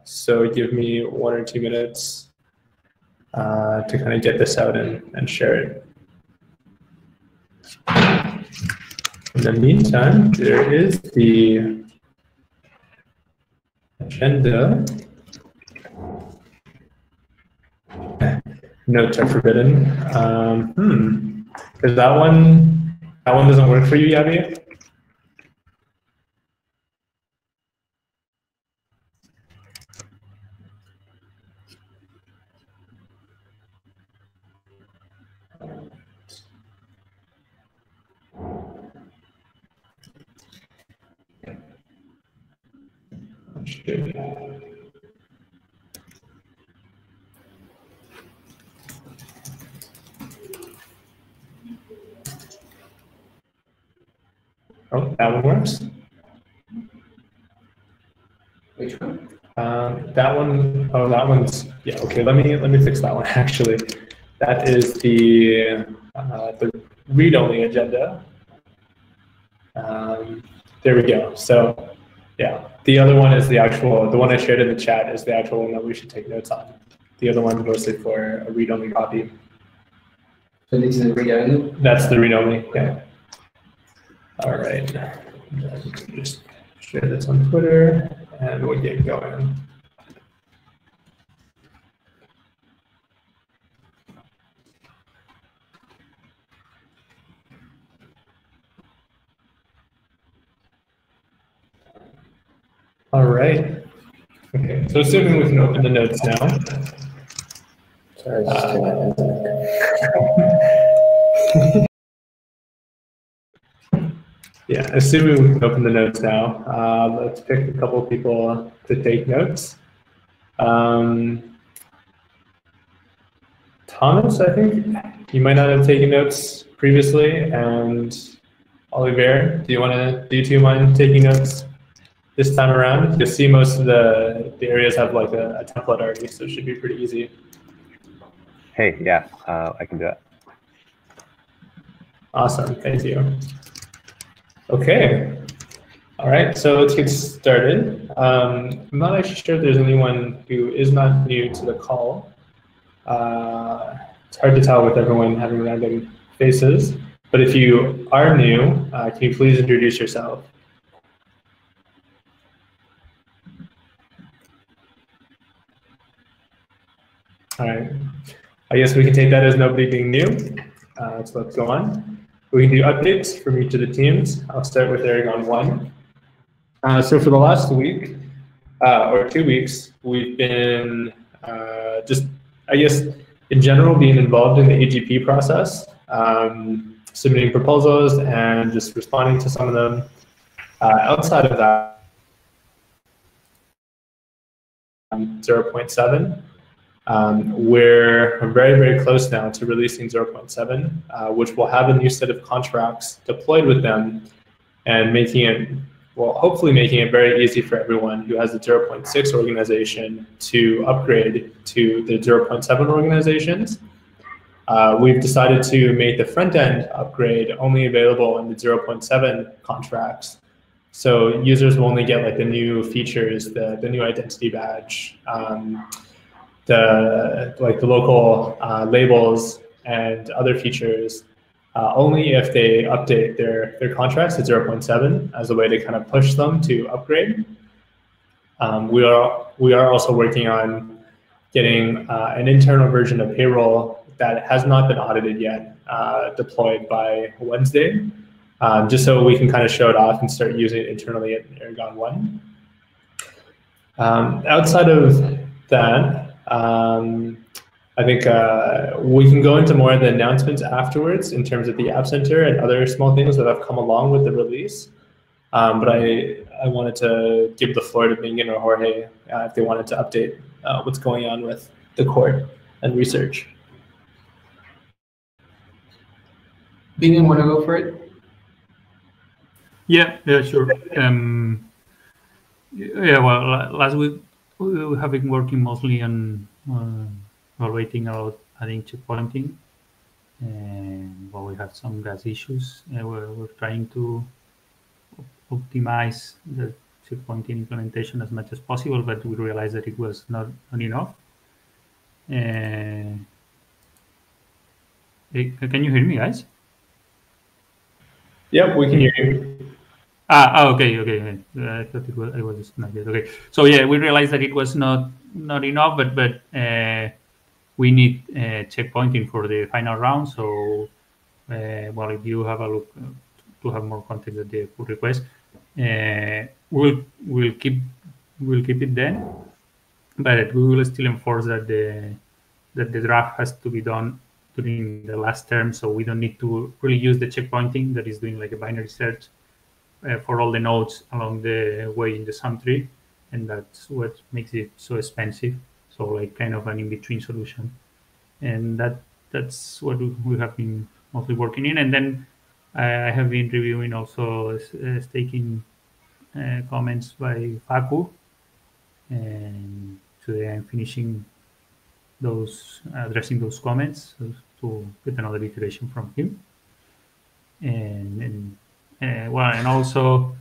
So give me 1 or 2 minutes to kind of get this out and share it. In the meantime, there is the agenda. Notes are forbidden. Is that one doesn't work for you, Yavi? Oh, that one works. Which one? That one. Oh, that one's yeah. Okay, let me fix that one. Actually, that is the read-only agenda. There we go. So yeah, the other one is the one I shared in the chat is the actual one that we should take notes on. The other one mostly for a read-only copy. So this is the read-only? That's the read-only, yeah. All right, just share this on Twitter and we'll get going. All right. Okay, so assuming we can open the notes now. Sorry, yeah, assuming we can open the notes now, let's pick a couple of people to take notes. Thomas, I think you might not have taken notes previously, and Oliver, do you two mind taking notes this time around? You'll see most of the areas have like a template already, so it should be pretty easy. Hey, yeah, I can do it. Awesome, thank you. Okay, all right, so let's get started. I'm not actually sure if there's anyone who is not new to the call. It's hard to tell with everyone having random faces, but if you are new, can you please introduce yourself? All right, I guess we can take that as nobody being new. So let's go on. We can do updates from each of the teams. I'll start with Aragon 1. So for the last week, or 2 weeks, we've been just, I guess, in general, being involved in the AGP process, submitting proposals and just responding to some of them. Outside of that, 0.7. We're very, very close now to releasing 0.7, which will have a new set of contracts deployed with them and making it, well, hopefully making it very easy for everyone who has the 0.6 organization to upgrade to the 0.7 organizations. We've decided to make the front-end upgrade only available in the 0.7 contracts. So users will only get like the new features, the new identity badge, the local labels and other featers, only if they update their contracts to 0.7 as a way to kind of push them to upgrade. We are also working on getting an internal version of payroll that has not been audited yet, deployed by Wednesday, just so we can kind of show it off and start using it internally at Aragon 1. Outside of that, I think we can go into more of the announcements afterwards in terms of the App Center and other small things that have come along with the release. But I wanted to give the floor to Bingen or Jorge if they wanted to update what's going on with the court and research. Bingen, want to go for it? Yeah, sure. Yeah, well, last week we have been working mostly on evaluating about adding checkpointing, and well, we have some gas issues. We're trying to optimize checkpointing implementation as much as possible, but we realized that it was not enough. Can you hear me, guys? Yep, we can hear you. Okay. I thought I was disconnected. Okay, so yeah, we realized that it was not enough, but we need checkpointing for the final round. So, well, if you have a look to have more context at the pull request, we'll keep it then, but we will still enforce that the draft has to be done during the last term. So we don't need to really use the checkpointing that is doing like a binary search for all the nodes along the way in the sum tree, and that's what makes it so expensive. So like kind of an in-between solution, and that's what we have been mostly working in. And then I have been reviewing also staking comments by Facu, and today I'm finishing addressing those comments to get another iteration from him, and also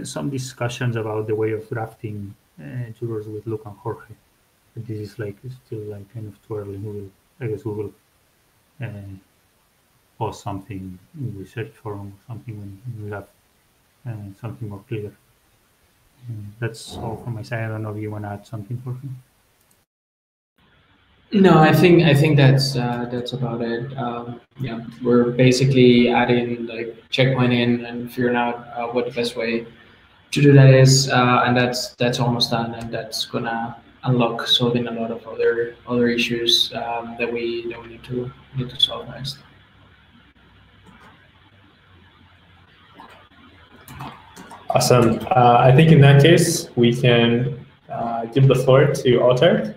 some discussions about the way of drafting jurors with Luke and Jorge. But this is like still like kind of too early. I guess we will post something in the research forum or something when we have something more clear. That's all from my side. I don't know if you want to add something, Jorge. No, I think that's about it. Yeah, we're basically adding like checkpointing and figuring out what the best way to do that is, and that's almost done, and that's gonna unlock solving a lot of other issues that we need to solve next. Awesome. I think in that case, we can give the floor to Altair.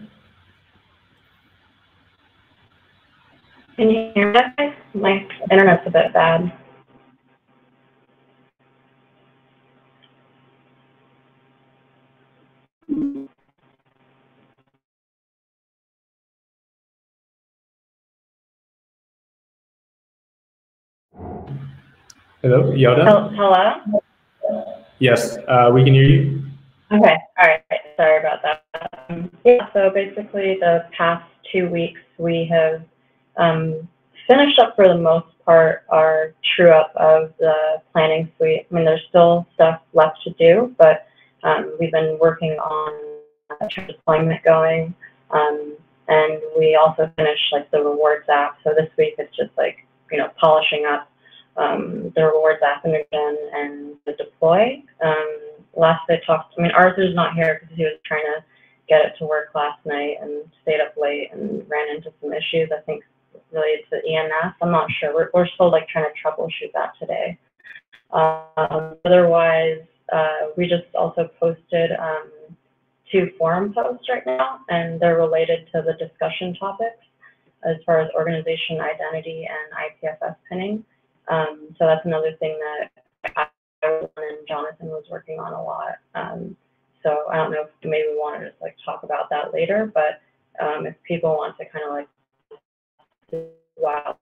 Can you hear me? My internet's a bit bad. Hello, Yoda? Hello? Yes, we can hear you. Okay, all right, sorry about that. Yeah, so basically the past 2 weeks we have finished up for the most part our true up of the planning suite. I mean, there's still stuff left to do, but we've been working on deployment going, and we also finished like the rewards app. So this week it's just like, polishing up the rewards app and the deploy. Last I talked, Arthur's not here because he was trying to get it to work last night and stayed up late and ran into some issues, I think, related to ENS. I'm not sure. We're still like trying to troubleshoot that today. Otherwise, we just also posted 2 forum posts right now, and they're related to the discussion topics as far as organization identity and IPFS pinning. So that's another thing that I and Jonathan was working on a lot. So I don't know if maybe we want to just like talk about that later, but if people want to kind of like the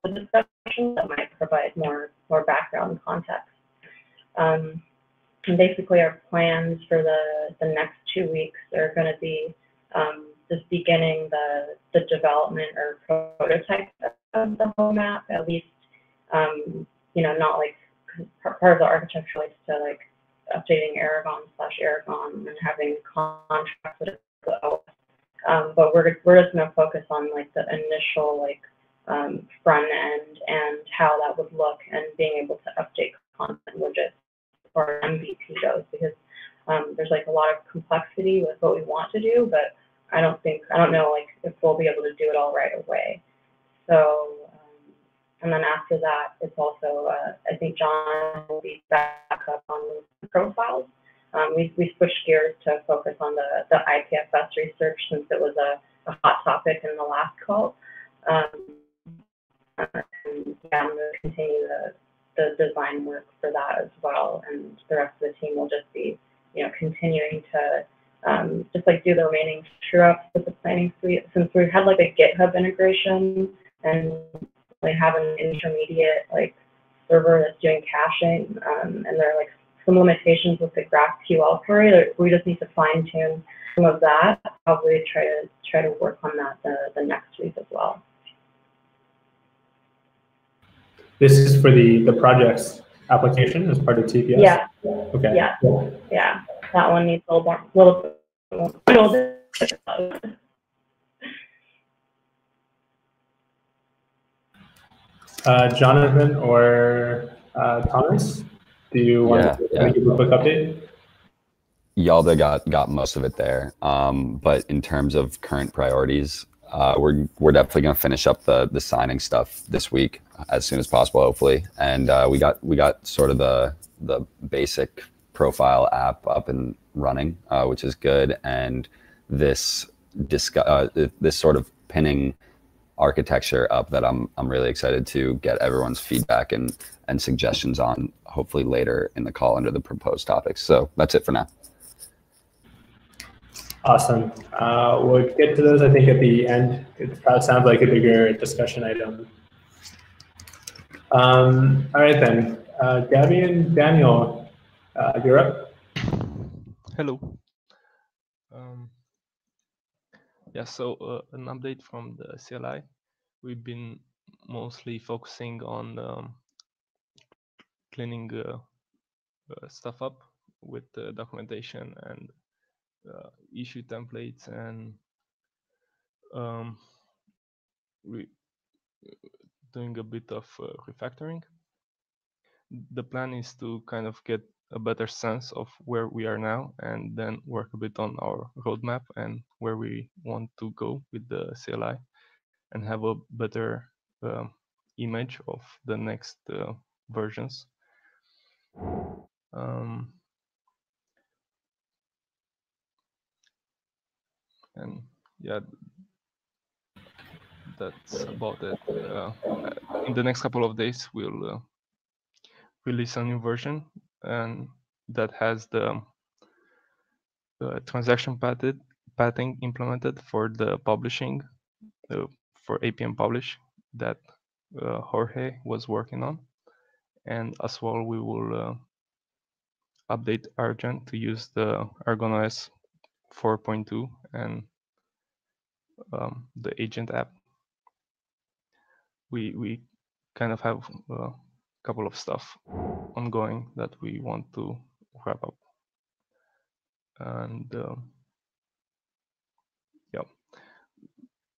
discussion, that might provide more background context. And basically our plans for the next 2 weeks are going to be just beginning the development or prototype of the whole map, at least, not like part of the architecture relates to like updating Aragon/Aragon and having contracts with the OS. But we're just going to focus on like the initial like front end and how that would look, and being able to update content widgets or MVP goes, because there's like a lot of complexity with what we want to do, but I don't know like if we'll be able to do it all right away. So, and then after that, it's also, I think John will be back up on the profiles. We switched gears to focus on the IPFS research, since it was a hot topic in the last call. And yeah, I'm going to continue the design work for that as well, and the rest of the team will just be, continuing to just like do the remaining true ups with the planning suite, since we had like a GitHub integration and we have an intermediate like server that's doing caching, and they're like some limitations with the GraphQL query. We just need to fine tune some of that. Probably try to work on that the next week as well. This is for the project's application as part of TPS? Yeah. Okay. Yeah. Yeah. That one needs a little bit. Jonathan or Thomas, do you want to give a quick update? Yalda got most of it there. But in terms of current priorities, we're definitely going to finish up the signing stuff this week as soon as possible, hopefully. And we got sort of the basic profile app up and running, which is good. And this sort of pinning architecture up that I'm really excited to get everyone's feedback and suggestions on, hopefully later in the call under the proposed topics. So that's it for now. Awesome. We'll get to those, I think, at the end. It sounds like a bigger discussion item. All right, then. Gabby and Daniel, you're up. Hello. Yeah, so an update from the CLI. We've been mostly focusing on cleaning stuff up with the documentation and issue templates, and doing a bit of refactoring. The plan is to kind of get a better sense of where we are now and then work a bit on our roadmap and where we want to go with the CLI and have a better image of the next versions. And yeah, that's about it. In the next couple of days, we'll release a new version, and that has the transaction pathing implemented for the publishing, for APM publish that Jorge was working on. And as well, we will update Aragon to use the Aragon OS 4.2 and the agent app. We kind of have a couple of stuff ongoing that we want to wrap up. And yeah,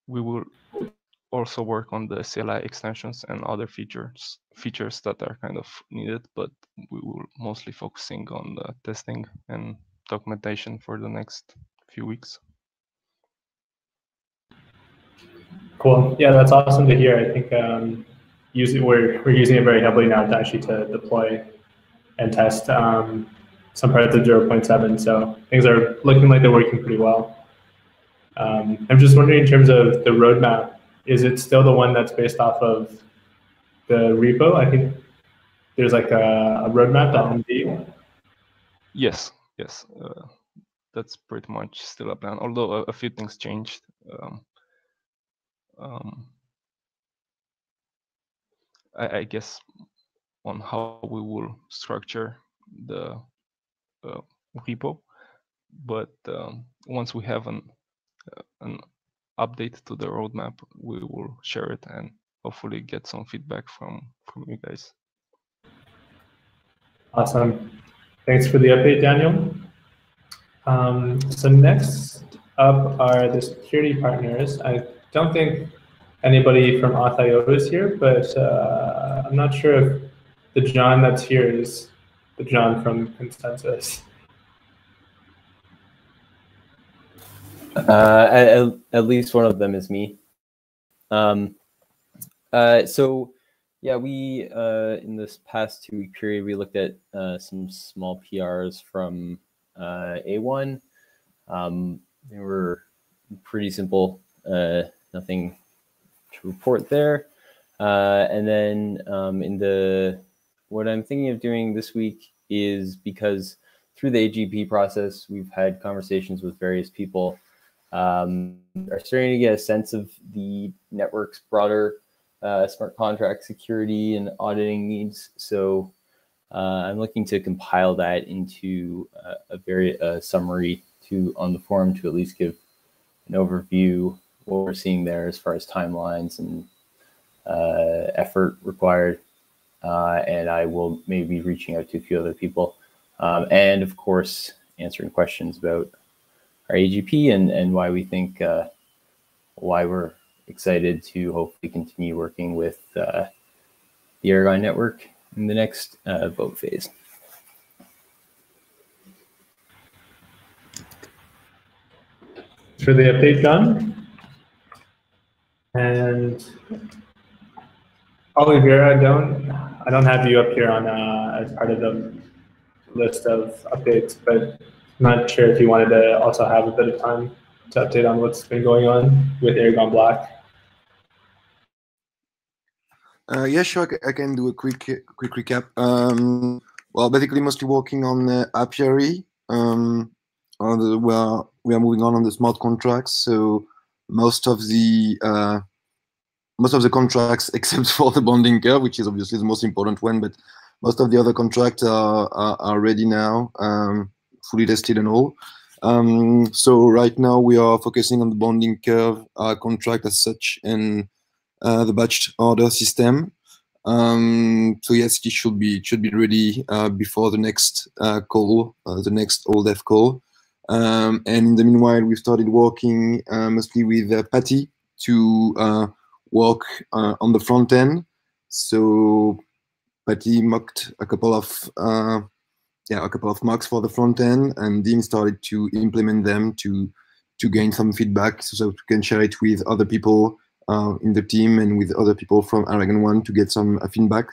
we will also work on the CLI extensions and other features that are kind of needed, but we will mostly focusing on the testing and documentation for the next few weeks. Cool. Yeah, that's awesome to hear. I think we're using it very heavily now to deploy and test some parts of 0.7. So things are looking like they're working pretty well. I'm just wondering, in terms of the roadmap, is it still the one that's based off of the repo? I think there's like a roadmap, the MD. Yes. That's pretty much still a plan, although a few things changed. I guess on how we will structure the repo, but once we have an update to the roadmap, we will share it and hopefully get some feedback from you guys. Awesome. Thanks for the update, Daniel. So next up are the security partners. I don't think anybody from Auth.io is here, but I'm not sure if the John that's here is the John from Consensus. At least one of them is me. So yeah, we in this past 2-week period, we looked at some small PRs from A1. They were pretty simple, nothing to report there. And then what I'm thinking of doing this week is, because through the AGP process, we've had conversations with various people, are starting to get a sense of the network's broader smart contract security and auditing needs. So I'm looking to compile that into a very summary on the forum to at least give an overview what we're seeing there as far as timelines and effort required. And I will maybe be reaching out to a few other people. And of course, answering questions about our AGP and why we think, why we're excited to hopefully continue working with the Aragon network in the next vote phase. For the update done. And Olivier, I don't have you up here on as part of the list of updates, but I'm not sure if you wanted to also have a bit of time to update on what's been going on with Aragon Black. Yeah, sure. I can do a quick recap. Well, basically, mostly working on apiary. We are moving on the smart contracts. So most of the contracts, except for the bonding curve, which is obviously the most important one, but most of the other contracts are ready now, fully tested and all. So right now we are focusing on the bonding curve contract as such and the batch order system. So yes, it should be ready before the next call, the next all-dev call. And in the meanwhile, we started working mostly with Patty to work on the front end. So Patty mocked a couple of mocks for the front end, and Dean started to implement them to gain some feedback, so we can share it with other people in the team and with other people from Aragon 1 to get some feedback.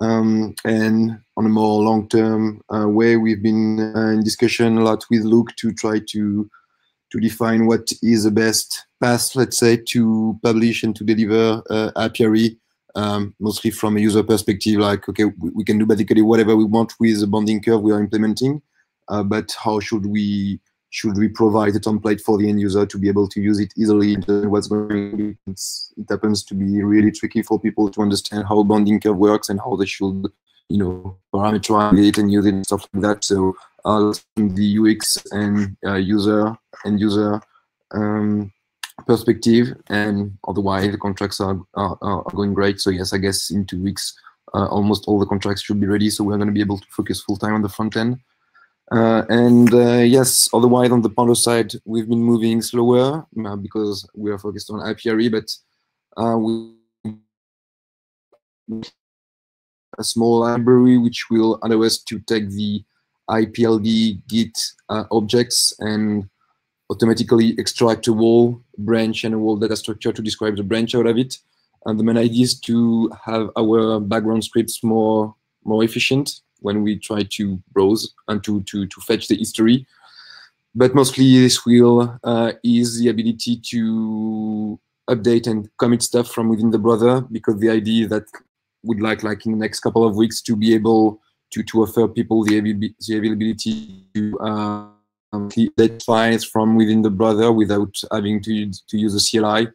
And on a more long-term way, we've been in discussion a lot with Luke to try to define what is the best path, let's say, to publish and to deliver apiary, mostly from a user perspective, like, okay, we can do basically whatever we want with the bonding curve we are implementing, but how should we provide a template for the end user to be able to use it easily into what's going on? It happens to be really tricky for people to understand how bonding curve works and how they should, parameterize it and use it and stuff like that. So the UX and user perspective, and otherwise the contracts are going great. So yes, I guess in 2 weeks, almost all the contracts should be ready. So we're going to be able to focus full time on the front end. Yes, otherwise on the Pando side, we've been moving slower because we are focused on apiary, but we a small library which will allow us to take the IPLD Git objects and automatically extract a whole branch and a whole data structure to describe the branch out of it. And the main idea is to have our background scripts more efficient when we try to browse and to fetch the history. But mostly this will ease the ability to update and commit stuff from within the browser, because the idea is that we'd like in the next couple of weeks to be able to offer people the availability to update files from within the browser without having to use a CLI,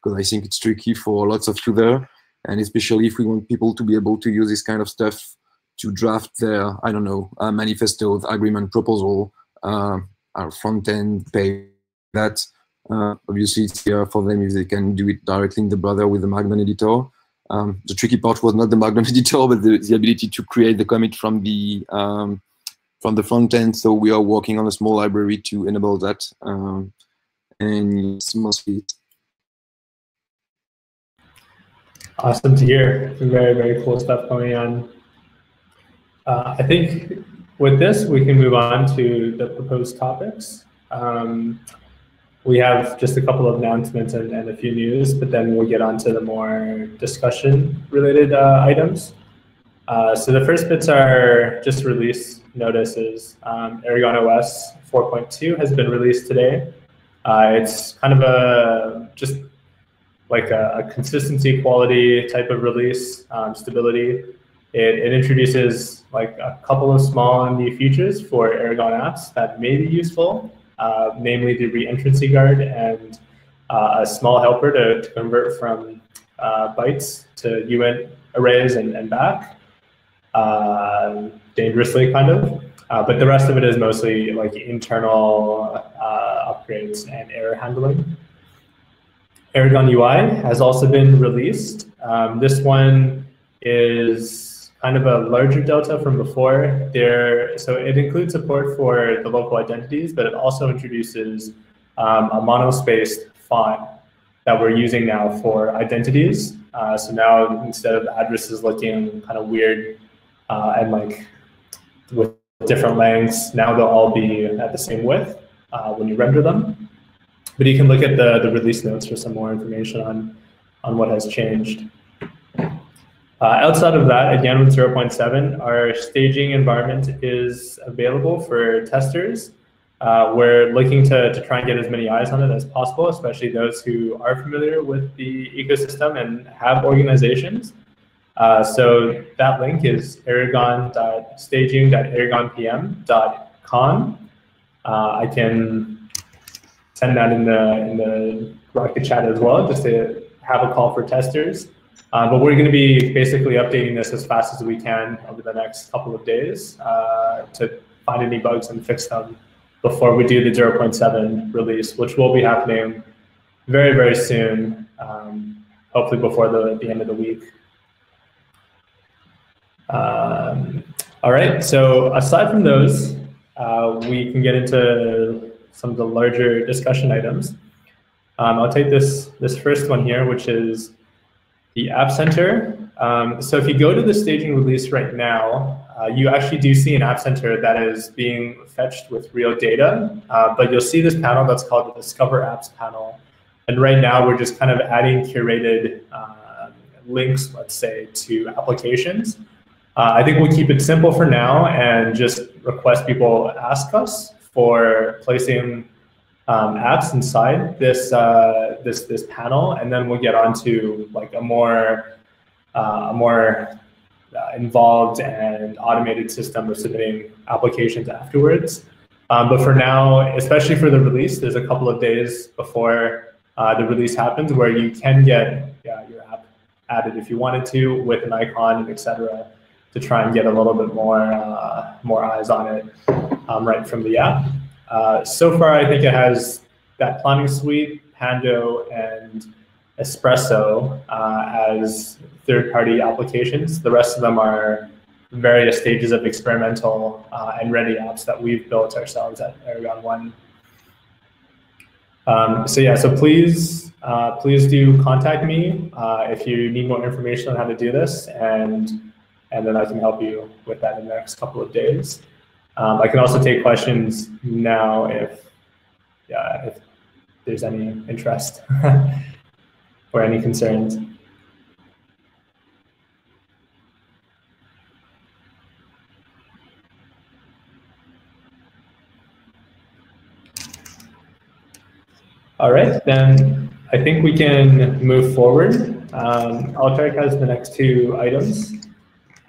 because I think it's tricky for lots of users, and especially if we want people to be able to use this kind of stuff to draft their, I don't know, manifestos, agreement, proposal, our front-end page. That obviously it's here for them if they can do it directly in the browser with the Markdown editor. The tricky part was not the Markdown editor, but the ability to create the commit from the front end. So we are working on a small library to enable that, and it's mostly it. Awesome to hear. Very, very cool stuff going on. I think with this, we can move on to the proposed topics. We have just a couple of announcements and a few news, but then we'll get on to the more discussion-related items. So the first bits are just release notices. Aragon OS 4.2 has been released today. It's kind of just like a consistency, quality type of release, stability. It introduces like a couple of small and new features for Aragon apps that may be useful, namely the reentrancy guard and a small helper to convert from bytes to UINT arrays and back. dangerously, kind of. But the rest of it is mostly like internal upgrades and error handling. Aragon Ui has also been released. This one is kind of a larger delta from before. So it includes support for the local identities, but it also introduces a monospaced font that we're using now for identities. So now instead of addresses looking kind of weird and like with different lengths, now they'll all be at the same width when you render them. But you can look at the release notes for some more information on what has changed. Outside of that, again with 0.7, our staging environment is available for testers. We're looking to try and get as many eyes on it as possible, especially those who are familiar with the ecosystem and have organizations. So that link is aragon.staging.aragonpm.con. I can send that in the Rocket chat as well, just to have a call for testers. But we're going to be basically updating this as fast as we can over the next couple of days to find any bugs and fix them before we do the 0.7 release, which will be happening very, very soon, hopefully before the end of the week. All right, so aside from those, we can get into some of the larger discussion items. I'll take this first one here, which is the App Center. So if you go to the staging release right now, you actually do see an App Center that is being fetched with real data, but you'll see this panel that's called the Discover Apps panel. And right now we're just kind of adding curated links, let's say, to applications. I think we'll keep it simple for now and just request people ask us for placing apps inside this this panel, and then we'll get onto like a more involved and automated system of submitting applications afterwards. But for now, especially for the release, there's a couple of days before the release happens where you can get your app added if you wanted to, with an icon and etc., to try and get a little bit more eyes on it right from the app. So far, I think it has that planning suite, Pando, and Espresso as third-party applications. The rest of them are various stages of experimental and ready apps that we've built ourselves at Aragon 1. So yeah, so please do contact me if you need more information on how to do this, and then I can help you with that in the next couple of days. I can also take questions now if there's any interest or any concerns. All right, then I think we can move forward. Altarek has the next two items.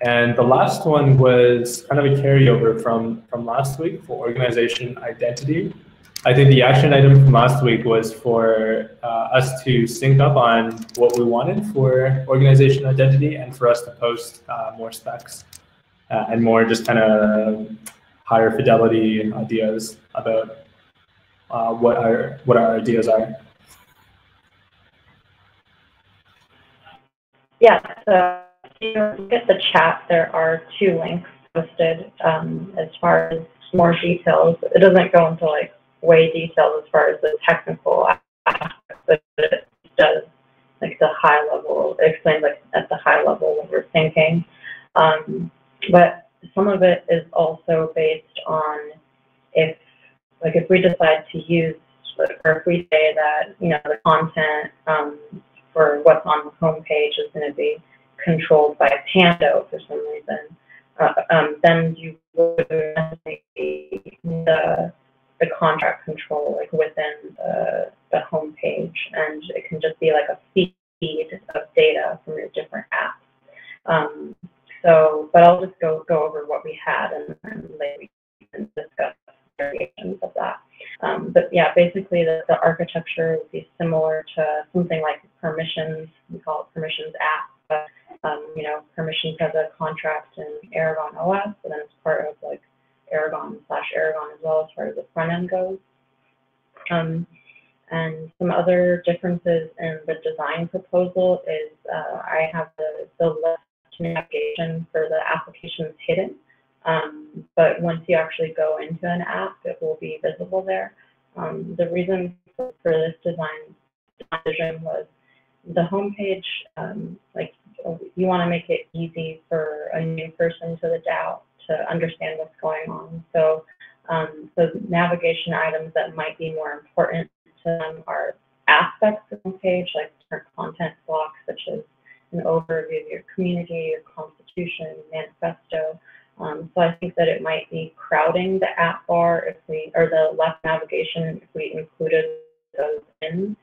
And the last one was kind of a carryover from last week for organization identity. I think the action item from last week was for us to sync up on what we wanted for organization identity and for us to post more specs and more just kind of higher fidelity ideas about what our ideas are. Yeah, so if you look at the chat, there are two links posted as far as more details. It doesn't go into like way detailed as far as the technical aspects, but it does like the high level, it explains like at the high level what we're thinking. But some of it is also based on if we decide to use, or if we say that, you know, the content for what's on the home page is going to be controlled by Pando for some reason, then you would need the contract control like within the home page, and it can just be like a feed of data from your different apps. But I'll just go over what we had and later we can discuss variations of that. But yeah, basically the architecture would be similar to something like permissions. We call it permissions app. But you know, permissions as a contract in Aragon OS, and then it's part of like Aragon/Aragon as well as far as the front end goes. And some other differences in the design proposal is I have the left navigation for the applications hidden, but once you actually go into an app, it will be visible there. The reason for this design decision was the homepage, like you want to make it easy for a new person to the DAO to understand what's going on. So, so navigation items that might be more important to them are aspects of the homepage, like different content blocks, such as an overview of your community, your constitution, manifesto. So I think that it might be crowding the app bar if we, or the left navigation if we included those in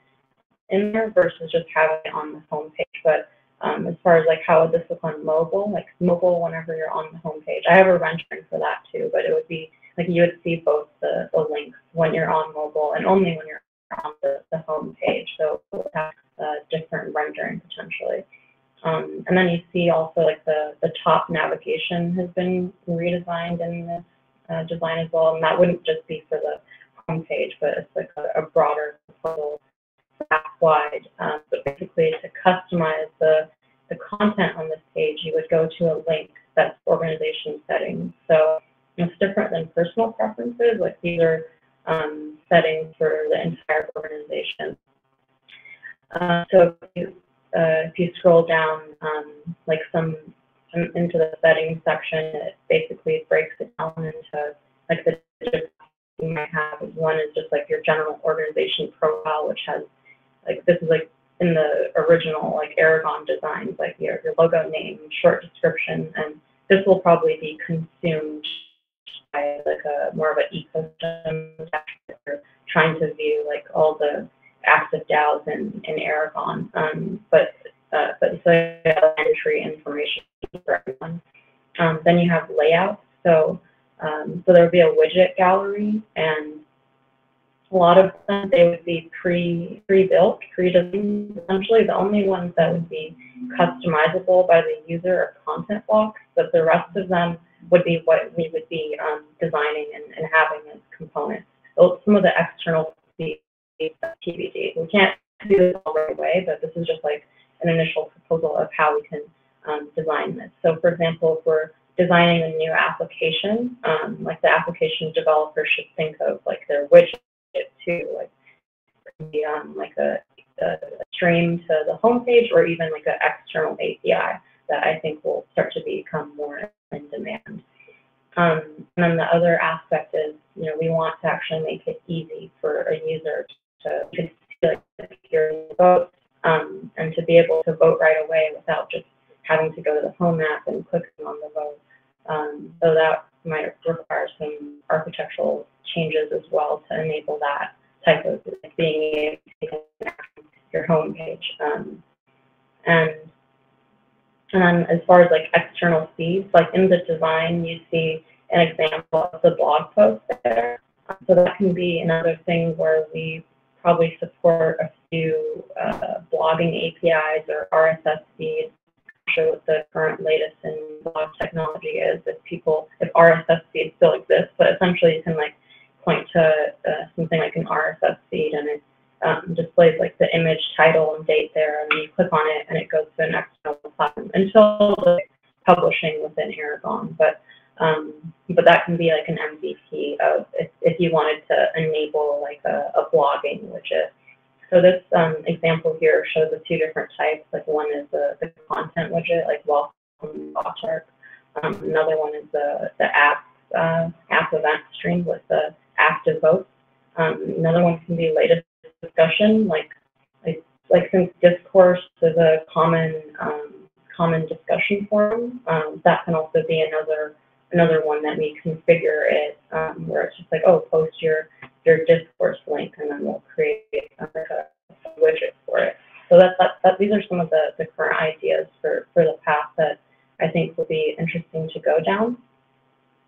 there versus just having it on the homepage. But as far as like how would this look on mobile, like mobile whenever you're on the homepage, I have a rendering for that too, but it would be like you would see both the links when you're on mobile and only when you're on the homepage. So it would have different rendering potentially. And then you see also like the top navigation has been redesigned in this design as well, and that wouldn't just be for the homepage, but it's like a broader proposal app-wide. But basically, to customize the content on this page, you would go to a link that's organization settings. So it's different than personal preferences. Like these are settings for the entire organization. So if you scroll down, like into the settings section, it basically breaks it down into like the different you might have. One is just like your general organization profile, which has like, this is like in the original like Aragon designs, like your logo name, short description, and this will probably be consumed by like a more of an ecosystem. You're trying to view like all the active DAOs in Aragon, but it's like entry information for everyone. Then you have layouts. So there would be a widget gallery, and a lot of them, they would be pre-built, pre-designed. Essentially, the only ones that would be customizable by the user are content blocks, but the rest of them would be what we would be designing and having as components. So some of the external TBD. We can't do this all right away, but this is just like an initial proposal of how we can design this. So for example, if we're designing a new application, like the application developer should think of like their widget to like a stream to the homepage, or even like an external API that I think will start to become more in demand. And then the other aspect is, you know, we want to actually make it easy for a user to like secure vote, and to be able to vote right away without just having to go to the home app and clicking on the vote. So that might require some architectural changes as well to enable that type of like, being able to take your home page. And then as far as like external feeds, like in the design, you see an example of the blog post there. So that can be another thing where we probably support a few blogging APIs or RSS feeds. I'm sure what the current latest in blog technology is, if RSS feeds still exist, but essentially you can like point to something like an RSS feed, and it displays like the image, title, and date there, and you click on it and it goes to an external platform until like, publishing within Aragon. But that can be like an MVP of if you wanted to enable like a blogging widget. So this example here shows the two different types. Like one is the content widget, like welcome Talk. Another one is the app event stream with the active votes. Another one can be latest discussion, like since discourse is a common discussion forum, that can also be another one that we configure it, where it's just like, oh, post your discourse link, and then we'll create like a widget for it. So these are some of the current ideas for the path that I think will be interesting to go down.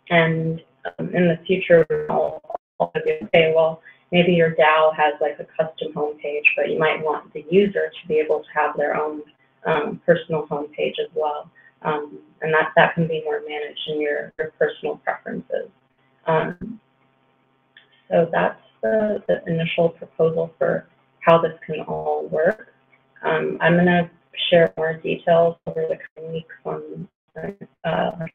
And in the future, I'll also be, okay, well, maybe your DAO has like a custom homepage, but you might want the user to be able to have their own personal homepage as well. And that can be more managed in your personal preferences. So that's the initial proposal for how this can all work. I'm going to share more details over the coming weeks on the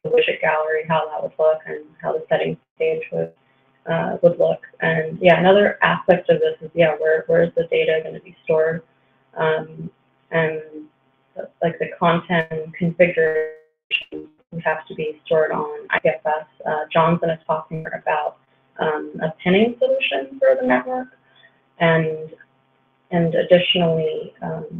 widget gallery, how that would look, and how the settings page would look. And yeah, another aspect of this is, yeah, where is the data going to be stored? And like the content configuration would have to be stored on IPFS. John's going to talk more about a pinning solution for the network, and additionally, what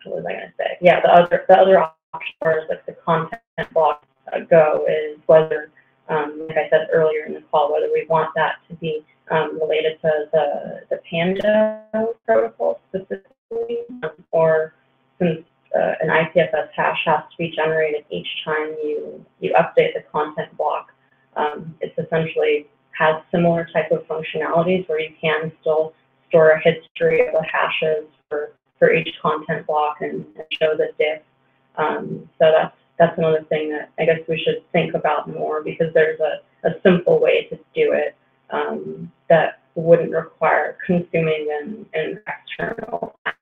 was I going to say? Yeah, the other option, as far as like the content block go, is whether, like I said earlier in the call, whether we want that to be related to the Panda protocol specifically, or since an IPFS hash has to be generated each time you update the content block, it's essentially has similar type of functionalities where you can still store a history of the hashes for each content block and show the diff. So that's another thing that I guess we should think about more, because there's a simple way to do it that wouldn't require consuming an external app.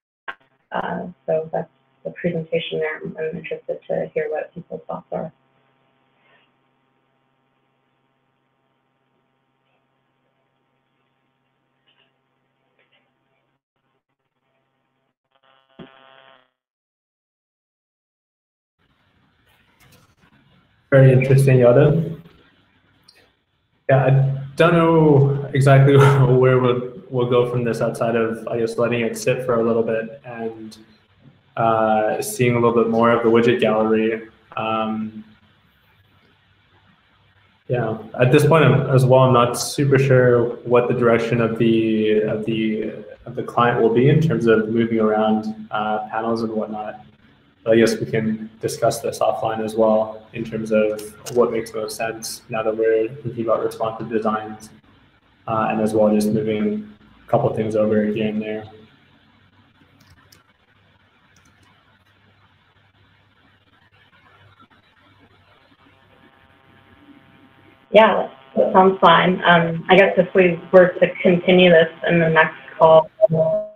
So that's the presentation there. I'm interested to hear what people's thoughts are. Very interesting, Yoda. Yeah, I don't know exactly where we'll go from this outside of, I guess, letting it sit for a little bit and seeing a little bit more of the widget gallery. Yeah, at this point as well, I'm not super sure what the direction of the client will be in terms of moving around panels and whatnot. But I guess we can discuss this offline as well in terms of what makes most sense now that we're thinking about responsive designs, and as well just moving a couple of things over here and there. Yeah, that sounds fine. I guess if we were to continue this in the next call, or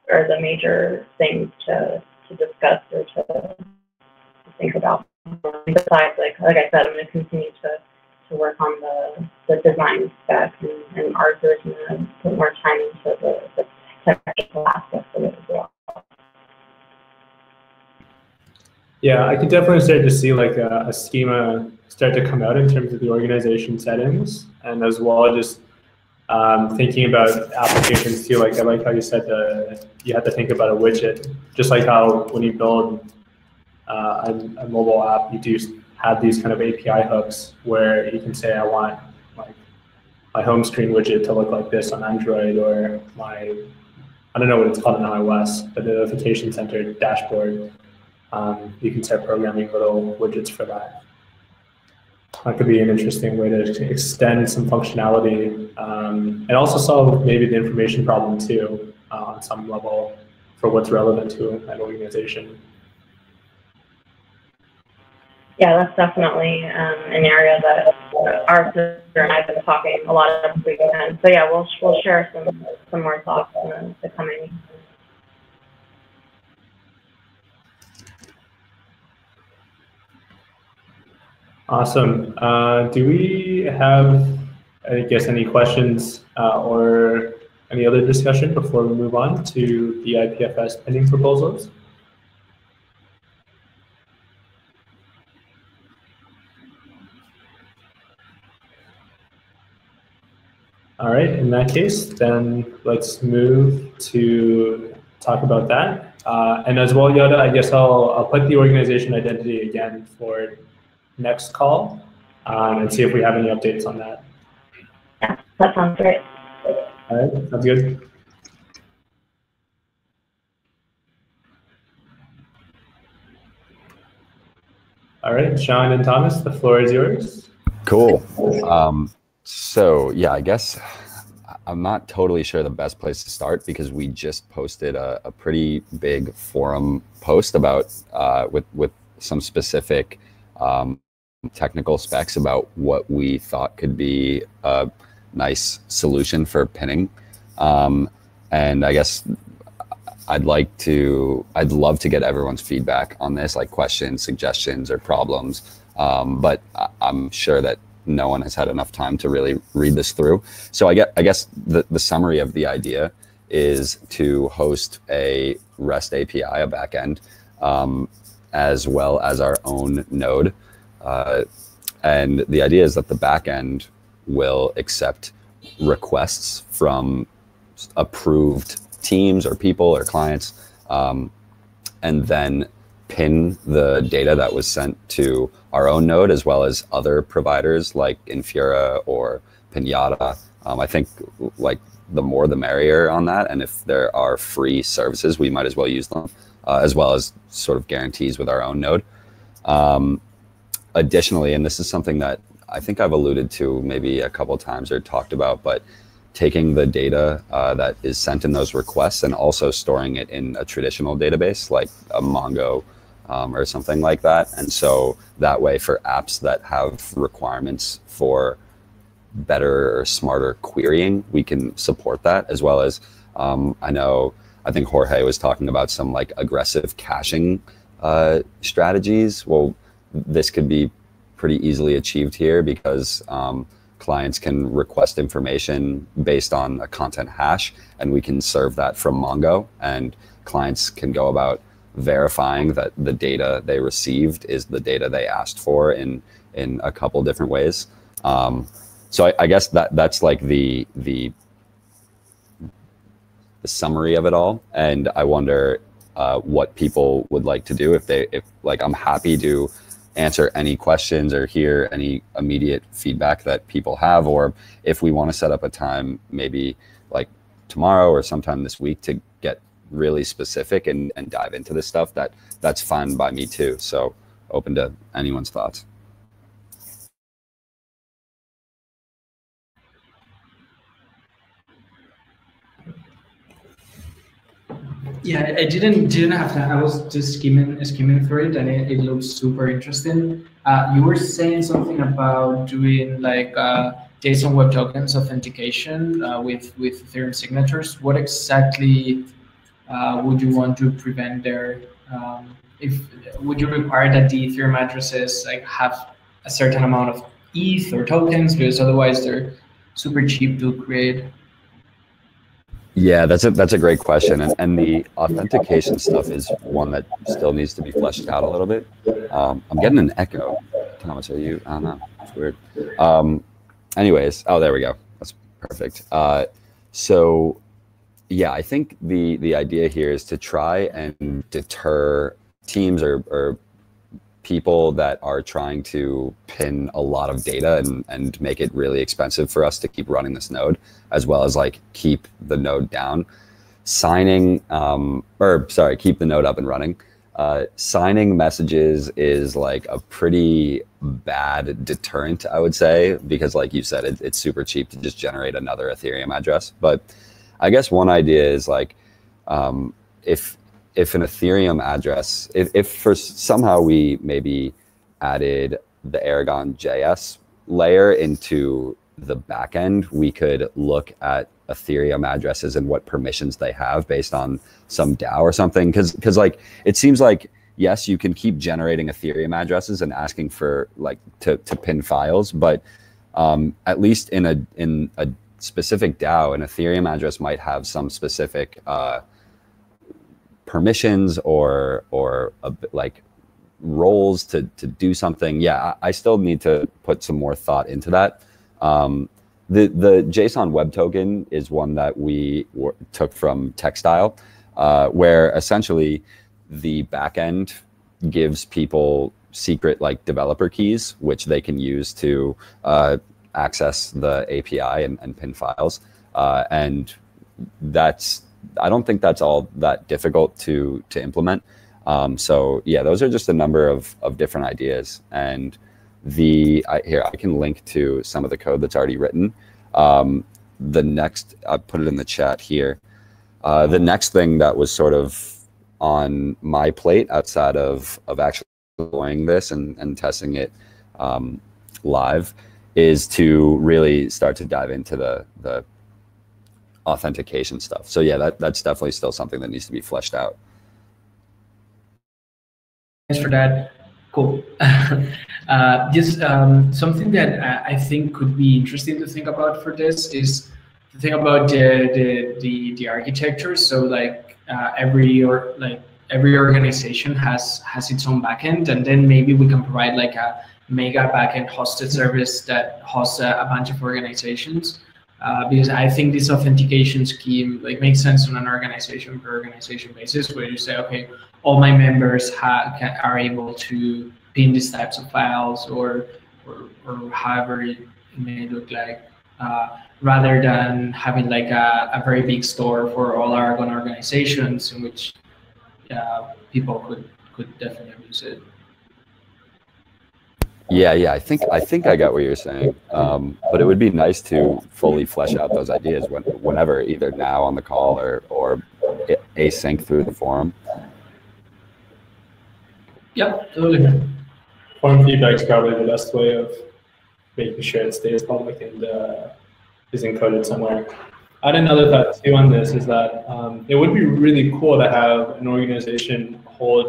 the major things to discuss or to think about, besides, like I said, I'm going to continue to work on the design spec, and Arthur's going to put more time into the technical aspects of it as well. Yeah, I could definitely start to see like a schema start to come out in terms of the organization settings, and as well just thinking about applications too. Like I like how you said you have to think about a widget, just like how when you build a mobile app, you do have these kind of API hooks where you can say, I want like my home screen widget to look like this on Android, or my, I don't know what it's called on iOS, but the notification center dashboard. You can start programming little widgets for that. That could be an interesting way to extend some functionality, and also solve maybe the information problem too, on some level for what's relevant to an organization. Yeah, that's definitely an area that Arthur and I have been talking a lot of this weekend. So yeah, we'll share some more thoughts in the coming. Awesome. Do we have, I guess, any questions or any other discussion before we move on to the IPFS pending proposals? All right, in that case, then let's move to talk about that. And as well, Yoda, I guess I'll put the organization identity again for next call, and see if we have any updates on that. Yeah, that sounds great. All right, sounds good. All right, Sean and Thomas, the floor is yours. Cool. So yeah, I guess I'm not totally sure the best place to start because we just posted a pretty big forum post about with some specific technical specs about what we thought could be a nice solution for pinning. And I guess I'd love to get everyone's feedback on this, like questions, suggestions, or problems. But I'm sure that no one has had enough time to really read this through. So I guess the summary of the idea is to host a REST API, a backend, as well as our own node. And the idea is that the backend will accept requests from approved teams or people or clients, and then pin the data that was sent to our own node as well as other providers like Infura or Pinata. I think like the more the merrier on that, and if there are free services, we might as well use them, as well as sort of guarantees with our own node. Additionally, and this is something that I think I've alluded to maybe a couple of times or talked about, but taking the data that is sent in those requests and also storing it in a traditional database like a Mongo or something like that. And so that way for apps that have requirements for better or smarter querying, we can support that, as well as I think Jorge was talking about some like aggressive caching strategies. Well, this could be pretty easily achieved here because clients can request information based on a content hash, and we can serve that from Mongo, and clients can go about verifying that the data they received is the data they asked for in a couple different ways. So I guess that's like the summary of it all, and I wonder what people would like to do. If like, I'm happy to answer any questions or hear any immediate feedback that people have, or if we want to set up a time maybe like tomorrow or sometime this week to get really specific and dive into this stuff, that's fine by me too. So open to anyone's thoughts. Yeah, I didn't have time. I was just skimming through it, and it looks super interesting. You were saying something about doing like JSON Web Tokens authentication with Ethereum signatures. What exactly would you want to prevent there? Would you require that the Ethereum addresses like have a certain amount of ETH or tokens, because otherwise they're super cheap to create? Yeah, that's a great question, and the authentication stuff is one that still needs to be fleshed out a little bit. I'm getting an echo. Thomas, are you? I don't know. It's weird. Anyways, oh, there we go. That's perfect. So, yeah, I think the idea here is to try and deter teams or people that are trying to pin a lot of data and make it really expensive for us to keep running this node, as well as like keep the node down. Keep the node up and running. Signing messages is like a pretty bad deterrent, I would say, because like you said, it's super cheap to just generate another Ethereum address. But I guess one idea is like, if an Ethereum address, if for somehow we maybe added the Aragon JS layer into the backend, we could look at Ethereum addresses and what permissions they have based on some DAO or something. Because like, it seems like, yes, you can keep generating Ethereum addresses and asking for like to pin files, but at least in a specific DAO, an Ethereum address might have some specific permissions or like roles to do something. Yeah, I still need to put some more thought into that. The JSON Web Token is one that we took from Textile, where essentially the backend gives people secret like developer keys, which they can use to access the API and pin files. And I don't think that's all that difficult to implement. So yeah, those are just a number of different ideas. And here I can link to some of the code that's already written. the next, I put it in the chat here. The next thing that was sort of on my plate outside of actually doing this and testing it live is to really start to dive into the authentication stuff. So yeah, that's definitely still something that needs to be fleshed out. Thanks for that. Cool. Just something that I think could be interesting to think about for this is to think about the architecture. So like every organization has its own backend, and then maybe we can provide like a mega backend hosted service that hosts a bunch of organizations. Because I think this authentication scheme like makes sense on an organization per organization basis, where you say, okay, all my members are able to pin these types of files or however it may look like, rather than having like a very big store for all Aragon organizations in which people could definitely use it. Yeah, I think I got what you're saying, but it would be nice to fully flesh out those ideas whenever, either now on the call or async through the forum. Yep, totally. Forum feedback is probably the best way of making sure it stays public and is encoded somewhere. I had another thought too on this is that it would be really cool to have an organization hold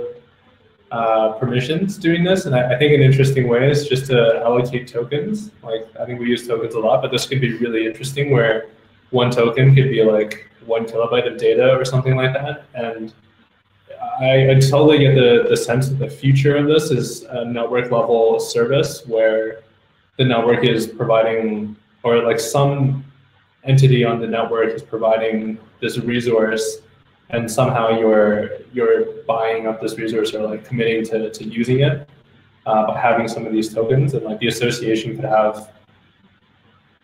permissions doing this, and I think an interesting way is just to allocate tokens. Like, I think we use tokens a lot, but this could be really interesting where one token could be like 1 kilobyte of data or something like that. And I totally get the sense that the future of this is a network level service where the network is providing, or like some entity on the network is providing this resource, and somehow you're buying up this resource or like committing to using it by having some of these tokens, and like the association could have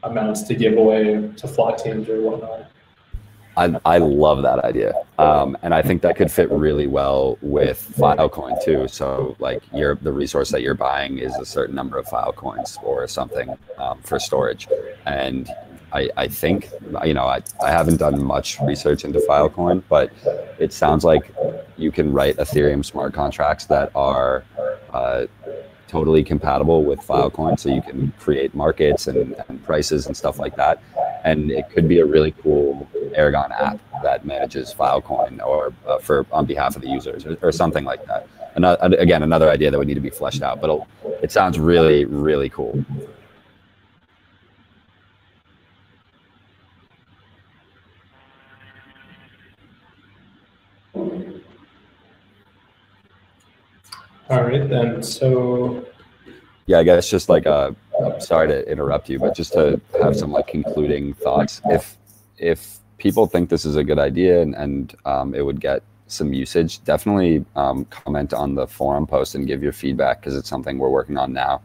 amounts to give away to flock teams or whatnot. I love that idea, and I think that could fit really well with Filecoin too. So like the resource that you're buying is a certain number of Filecoins or something for storage, and I think, you know, I haven't done much research into Filecoin, but it sounds like you can write Ethereum smart contracts that are totally compatible with Filecoin, so you can create markets and prices and stuff like that. And it could be a really cool Aragon app that manages Filecoin or on behalf of the users or something like that. Again, another idea that would need to be fleshed out, but it sounds really, really cool. All right, then. So yeah, I guess just like sorry to interrupt you, but just to have some like concluding thoughts. If people think this is a good idea and it would get some usage, definitely comment on the forum post and give your feedback, because it's something we're working on now,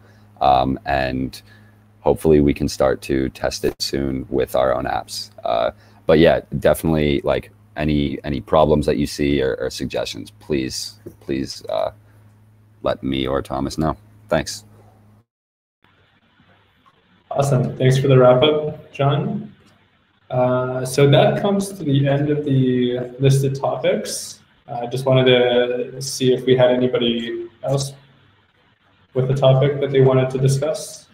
and hopefully we can start to test it soon with our own apps. But yeah, definitely like any problems that you see or suggestions, please let me or Thomas know. Thanks. Awesome. Thanks for the wrap up, John. So that comes to the end of the listed topics. I just wanted to see if we had anybody else with a topic that they wanted to discuss.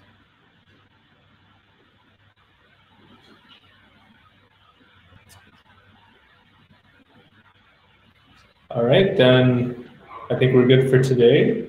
All right, then I think we're good for today.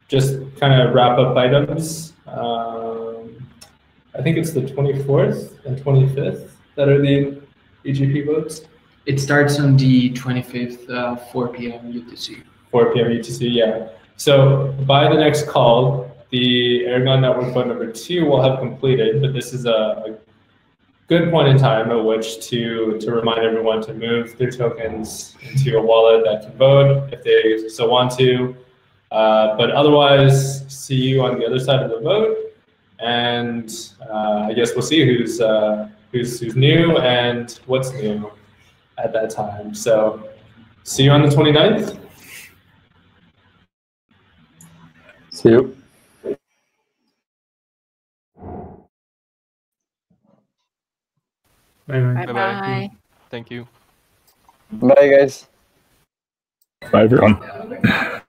Just kind of wrap up items. I think it's the 24th and 25th that are the EGP votes. It starts on the 25th, 4 p.m. UTC. 4 p.m. UTC, yeah. So by the next call, the Aragon Network vote number 2 will have completed, but this is a good point in time at which to remind everyone to move their tokens into a wallet that can vote if they so want to. But otherwise, see you on the other side of the vote. And I guess we'll see who's new and what's new at that time. So see you on the 29th. See you. Bye-bye. Bye-bye. Thank you. Bye, guys. Bye, everyone.